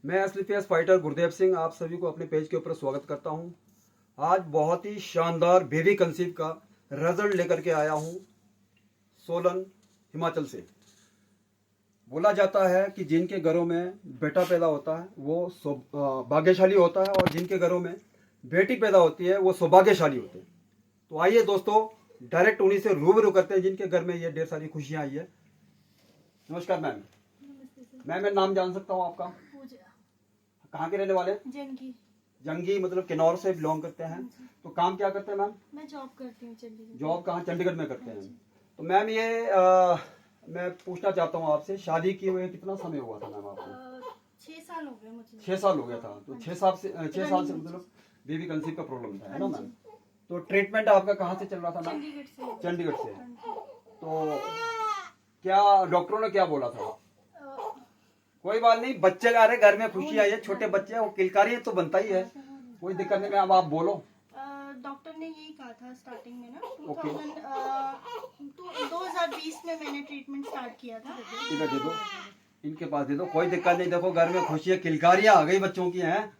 मैं असली face fighter Gurdev Singh आप सभी को अपने पेज के ऊपर स्वागत करता हूं। आज बहुत ही शानदार बेबी कंसीव का रिजल्ट लेकर के आया हूं सोलन हिमाचल से। बोला जाता है कि जिनके घरों में बेटा पैदा होता है वो भाग्यशाली होता है और जिनके घरों में बेटी पैदा होती है वो सौभाग्यशाली होते हैं। तो आइए दोस्तों डायरेक्ट उन्हीं से रूबरू करते हैं जिनके घर में ये ढेर सारी खुशियां आई है। नमस्कार मैम। नमस्ते सर। मैम मैं नाम जान सकता हूँ आपका? पूजा। कहाँ के रहने वाले? जंगी। जंगी मतलब किन्नौर से बिलोंग करते हैं। तो काम क्या करते हैं मैम? मैं जॉब करती हूँ चंडीगढ़। जॉब कहाँ? चंडीगढ़ में करते हैं। तो मैम ये मैं पूछना चाहता हूँ आपसे, शादी किए हुए कितना समय हुआ था मैम आपको? 6 साल हो गए मुझे। 6 साल हो गया था। तो 6 साल से मतलब बेबी कंसीव का प्रॉब्लम था, है ना मैम? तो ट्रीटमेंट आपका कहाँ से चल रहा था मैम? चंडीगढ़ से। चंडीगढ़ से। तो क्या डॉक्टरों ने क्या बोला था? कोई बात नहीं, बच्चे आ रहे, घर में खुशी आई है, छोटे बच्चे हैं, वो किलकारी है तो बनता ही है, कोई दिक्कत नहीं। मैम आप बोलो। डॉक्टर ने यही कहा था स्टार्टिंग में ना, ओके। 2020 में मैंने ट्रीटमेंट स्टार्ट किया था। इधर दे दो, इनके पास दे दो, कोई दिक्कत नहीं। देखो घर में खुशी है, किलकारियां आ गई बच्चों की हैं।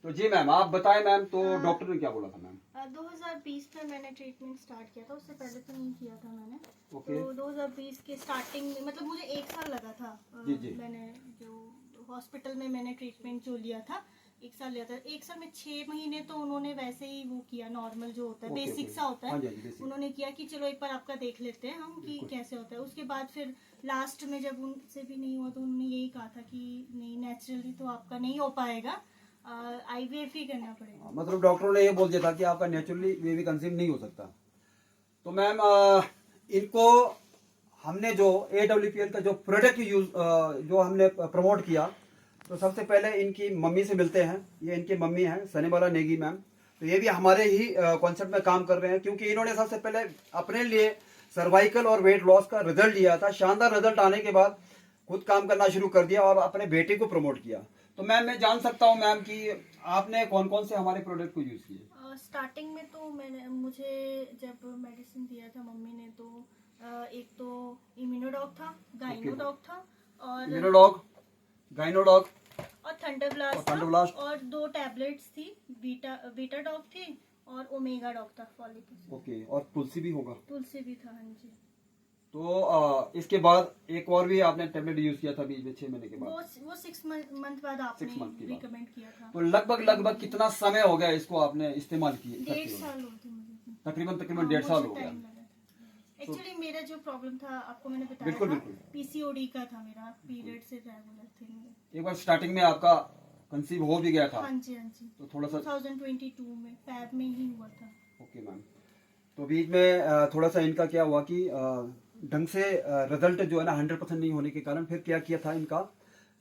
तो जी मैम आप बताएं मैम, तो डॉक्टर ने क्या बोला था मैम? 2020 में मैंने ट्रीटमेंट स्टार्ट किया था, उससे पहले तो नहीं किया था मैंने। ओके। तो 2020 के स्टार्टिंग में मतलब मुझे 1 साल लगा था। जी। मैंने जो हॉस्पिटल में मैंने ट्रीटमेंट जो लिया था 1 साल लिया था। 1 साल में 6 महीने तो उन्होंने वैसे ही वो किया, नॉर्मल जो होता है, बेसिक सा होता हाँ है। जी, basic। उन्होंने किया कि चलो एक बार आपका देख लेते हैं हम कि कैसे होता है। उसके बाद फिर लास्ट में जब उनसे भी नहीं हुआ तो उन्होंने यही कहा था कि नहीं, नेचुरली तो आपका नहीं हो पाएगा, IVF ही करना पड़ेगा। मतलब डॉक्टरों ने ये बोल दिया था कि आपका नेचुरली बेबी कंसीव नहीं हो सकता। तो मैम इनको हमने जो AWPL का जो प्रोडक्ट यूज जो हमने प्रमोट किया, तो सबसे पहले इनकी मम्मी से मिलते हैं। ये इनकी मम्मी हैं सनीबाला नेगी मैम। तो ये भी हमारे ही कॉन्सेप्ट में काम कर रहे हैं, क्योंकि इन्होंने सबसे पहले अपने लिए सर्वाइकल और वेट लॉस का रिजल्ट लिया था। शानदार रिजल्ट आने के बाद खुद काम करना शुरू कर दिया और अपने बेटे को प्रमोट किया। तो मैम मैं जान सकता हूँ मैम कि आपने कौन कौन से हमारे प्रोडक्ट को यूज किए? स्टार्टिंग में तो मुझे जब मेडिसिन दिया था मम्मी ने, तो एक तो इम्यूनोडॉग था, गाइनोडॉग था, और इम्यूनोडॉग, गाइनोडॉग और थंडरब्लास्ट थंडरब्लास्ट, और 2 टैबलेट्स थी, बीटा डॉग थी और ओमेगा डॉग था, फॉलिक एसिड। ओके। और तुलसी भी होगा? तुलसी भी था, हाँ जी। तो इसके बाद एक और भी आपने टेबलेट यूज किया था बीच में 6 महीने के बाद? वो 6 मंथ बाद आपने 6 मंथ के बाद। रिकमेंड किया था। तो लगभग कितना समय हो गया इसको आपने इस्तेमाल किए? 1.5 साल हो गए मुझे। तकरीबन 1.5 साल हो गया। एक्चुअली मेरा जो प्रॉब्लम था आपको मैंने बताया बिल्कुल, था, बिल्कुल। PCOD का था, मेरा पीरियड से रेगुलर थे मेरे। एक बार स्टार्टिंग में आपका कंसीव हो भी गया था? हाँ जी, हाँ जी। तो थोड़ा सा 2022 में फैब में ही हुआ था। Okay ma'am. तो बीच में थोड़ा सा इनका क्या हुआ कि ढंग से रिजल्ट जो है ना 100% नहीं होने के कारण फिर क्या किया था इनका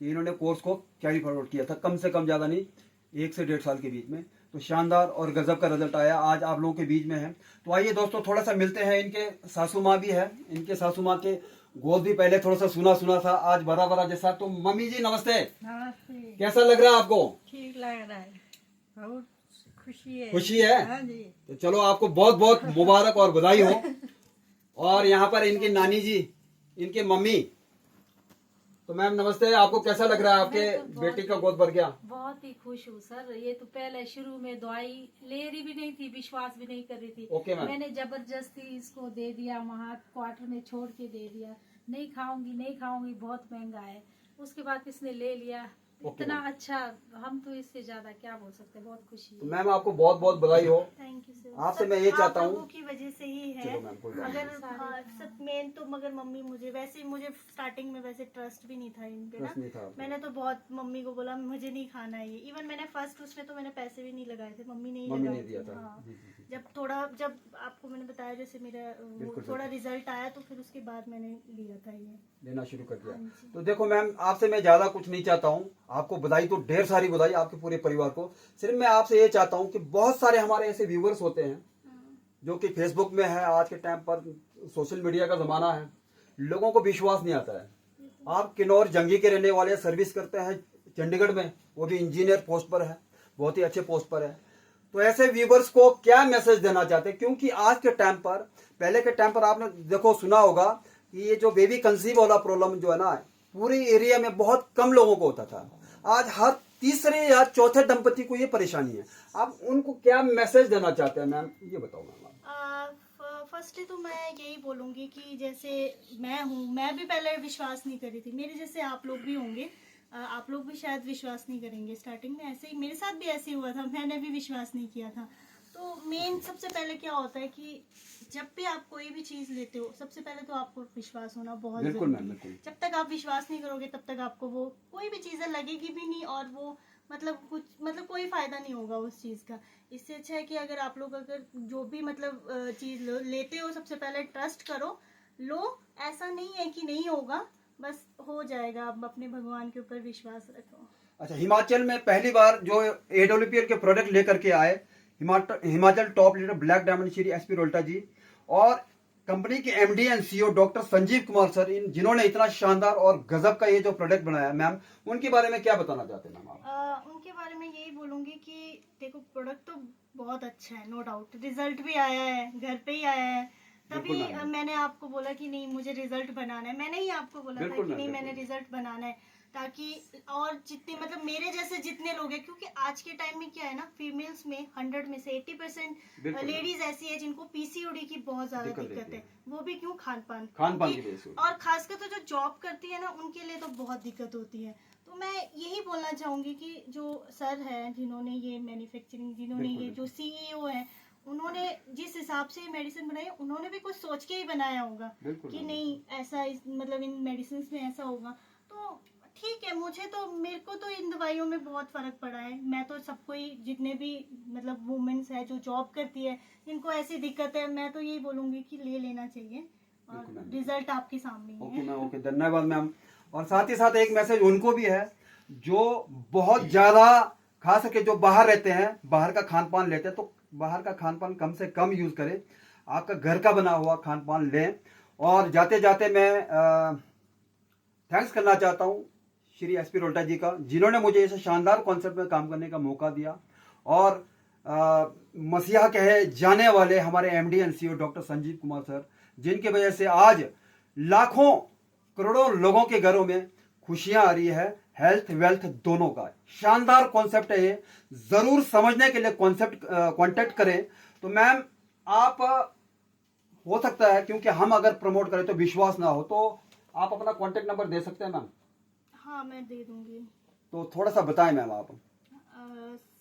कि इन्होंने कोर्स को कैरी फॉरवर्ड किया था, कम से कम ज़्यादा नहीं, 1 से 1.5 साल के बीच में। तो शानदार और गजब का रिजल्ट आया, आज आप लोगों के बीच में है। तो आइए दोस्तों थोड़ा सा मिलते हैं। इनके सासू माँ भी है, इनके सासू माँ के गोद भी पहले थोड़ा सा सुना था, आज भरा भरा जैसा। तो मम्मी जी नमस्ते। नमस्ते। कैसा लग रहा है आपको? ठीक लग रहा है, बहुत खुशी है। खुशी है? हाँ जी। तो चलो आपको बहुत बहुत मुबारक और बधाई हो। और यहाँ पर इनकी नानी जी, इनके मम्मी। तो मैम नमस्ते, आपको कैसा लग रहा है? आपके बेटी का गोद भर गया? बहुत ही खुश हूँ सर। ये तो पहले शुरू में दवाई ले रही भी नहीं थी, विश्वास भी नहीं कर रही थी। Okay ma'am. मैंने जबरदस्ती इसको दे दिया, वहाँ क्वार्टर में छोड़ के दे दिया, नहीं खाऊंगी, बहुत महंगा है। उसके बाद इसने ले लिया, इतना अच्छा, हम तो इससे ज्यादा क्या बोल सकते हैं, बहुत खुशी तो है। मैम आपको बहुत बहुत बधाई हो। Thank you sir. आपसे मैं ये चाहता हूँ, आप लोगों की वजह से ही है। चलो मैम, कोई बात नहीं। अगर सब मेन तो मगर मम्मी मुझे स्टार्टिंग में वैसे ट्रस्ट भी नहीं था इन पे ट्रस्ट नहीं था ना। आपको। मैंने तो बहुत मम्मी को बोला मुझे नहीं खाना है ये। इवन मैंने फर्स्ट उसमें तो मैंने पैसे भी नहीं लगाए थे, मम्मी ने ही मम्मी लगाए ने दिया थे। था। हाँ। जी, जी, जी। जब आपको मैंने बताया जैसे मेरा बिल्कुल, थोड़ा रिजल्ट आया तो फिर उसके बाद मैंने लिया था ये। लेना शुरू कर दिया। हाँ जी। तो देखो मैम, आपसे मैं ज्यादा कुछ नहीं चाहता हूँ। आपको बधाई तो ढेर सारी बधाई, आपके पूरे परिवार को। सिर्फ मैं आपसे ये चाहता हूँ कि बहुत सारे हमारे ऐसे व्यूवर्स होते हैं जो कि फेसबुक में है। आज के टाइम पर सोशल मीडिया का जमाना है, लोगों को विश्वास नहीं आता है। आप किन्नौर जंगी के रहने वाले, सर्विस करते हैं चंडीगढ़ में, वो भी इंजीनियर पोस्ट पर है, बहुत ही अच्छे पोस्ट पर है। तो ऐसे व्यूवर्स को क्या मैसेज देना चाहते हैं? क्योंकि आज के टाइम पर, पहले के टाइम पर आपने देखो सुना होगा कि ये जो बेबी कंसीव वाला प्रॉब्लम जो है ना, पूरे एरिया में बहुत कम लोगों को होता था। आज हर तीसरे या चौथे दंपति को ये परेशानी है। आप उनको क्या मैसेज देना चाहते हैं मैम, ये बताओ मैम। फर्स्टली तो मैं यही बोलूँगी कि जैसे मैं हूँ, मैं भी पहले विश्वास नहीं करी थी, मेरे जैसे आप लोग भी होंगे, आप लोग भी शायद विश्वास नहीं करेंगे। स्टार्टिंग में ऐसे ही मेरे साथ भी ऐसे ही हुआ था, मैंने भी विश्वास नहीं किया था। तो मेन सबसे पहले क्या होता है कि जब भी आप कोई भी चीज़ लेते हो, सबसे पहले तो आपको विश्वास होना बहुत बिल्कुल जरूरी मैम, है। बिल्कुल। जब तक आप विश्वास नहीं करोगे तब तक आपको वो कोई भी चीज़ें लगेगी भी नहीं, और वो मतलब कोई फायदा नहीं होगा उस चीज़ का। इससे अच्छा है कि अगर आप लोग अगर जो भी चीज़ लेते हो, सबसे पहले ट्रस्ट करो, लो। ऐसा नहीं है कि नहीं होगा, बस हो जाएगा। आप अपने भगवान के ऊपर विश्वास रखो। अच्छा, हिमाचल में पहली बार जो AWPL के प्रोडक्ट लेकर के आए Himachal top leader black diamond Shri SP Rolta ji और कंपनी के MD and CEO doctor Sanjeev Kumar sir, जिन्होंने इतना शानदार और गजब का ये जो प्रोडक्ट बनाया मैम, उनके बारे में क्या बताना चाहते हैं मैम आप? उनके बारे में यही बोलूँगी कि देखो, प्रोडक्ट तो बहुत अच्छा है, नो डाउट। रिजल्ट भी आया है, घर पे ही आया है। तभी मैंने आपको बोला कि नहीं, मुझे रिजल्ट बनाना है। मैंने ही आपको बोला था कि नहीं, मैंने रिजल्ट बनाना है, ताकि और जितने मेरे जैसे जितने लोग हैं, क्योंकि आज के टाइम में क्या है ना, फीमेल्स में 100 में से 80% लेडीज ऐसी है जिनको PCOD की बहुत ज्यादा दिक्कत है। वो भी क्यों? खान पान की वजह से। और खासकर तो जो जॉब करती है ना, उनके लिए तो बहुत दिक्कत होती है। तो मैं यही बोलना चाहूंगी कि जो सर है, जिन्होंने ये मैन्युफैक्चरिंग, जिन्होंने ये जो CEO है, उन्होंने जिस हिसाब से मेडिसिन बनाई, उन्होंने भी कुछ सोच के ही बनाया होगा कि नहीं ऐसा इन मेडिसिन में ऐसा होगा। तो ठीक है, मेरे को तो इन दवाइयों में बहुत फर्क पड़ा है। मैं तो सबको ही, जितने भी वुमेन्स है जो जॉब करती है, जिनको ऐसी दिक्कत है, मैं तो यही बोलूंगी कि ले लेना चाहिए, और रिजल्ट आपके सामने ही है। ओके मैम, ओके, धन्यवाद मैम। और साथ ही साथ एक मैसेज उनको भी है जो बहुत ज्यादा खा सके, जो बाहर रहते हैं, बाहर का खान पान लेते हैं, तो बाहर का खान पान कम से कम यूज करें, आपका घर का बना हुआ खान पान लें। और जाते जाते मैं थैंक्स करना चाहता हूँ श्री SP रोल्टा जी का, जिन्होंने मुझे इस शानदार कॉन्सेप्ट में काम करने का मौका दिया। और मसीहा कहे जाने वाले हमारे MD and CEO doctor Sanjeev Kumar sir, जिनकी वजह से आज लाखों करोड़ों लोगों के घरों में खुशियां आ रही है। हेल्थ वेल्थ दोनों का शानदार कॉन्सेप्ट है ये, जरूर समझने के लिए कांटेक्ट करें। तो मैम, आप हो सकता है क्योंकि हम अगर प्रमोट करें तो विश्वास ना हो, तो आप अपना कांटेक्ट नंबर दे सकते हैं मैम? हाँ, मैं दे दूंगी। तो थोड़ा सा बताएं मैम आप।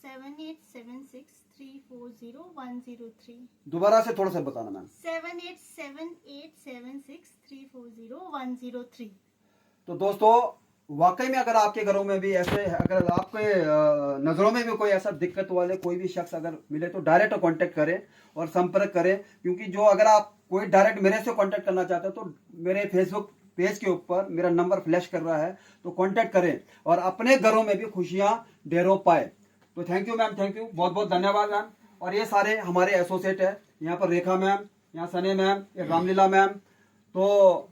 7876340103। दोबारा से थोड़ा सा बताना मैम। 787876340103। तो दोस्तों, वाकई में अगर आपके घरों में भी ऐसे, अगर आपके नजरों में भी कोई ऐसा दिक्कत वाले कोई भी शख्स अगर मिले, तो डायरेक्ट कांटेक्ट करें और संपर्क करें। क्योंकि जो अगर आप कोई डायरेक्ट मेरे से कांटेक्ट करना चाहते हो, तो मेरे फेसबुक पेज के ऊपर मेरा नंबर फ्लैश कर रहा है, तो कांटेक्ट करें और अपने घरों में भी खुशियां ढेरों पाए। तो thank you ma'am, thank you, बहुत बहुत धन्यवाद मैम। और ये सारे हमारे एसोसिएट है, यहाँ पर रेखा मैम, यहाँ सने मैम, ये रामलीला मैम। तो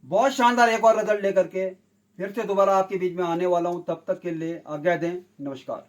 बहुत शानदार एक और रिजल्ट लेकर के फिर से दोबारा आपके बीच में आने वाला हूँ। तब तक के लिए आज्ञा दें, नमस्कार।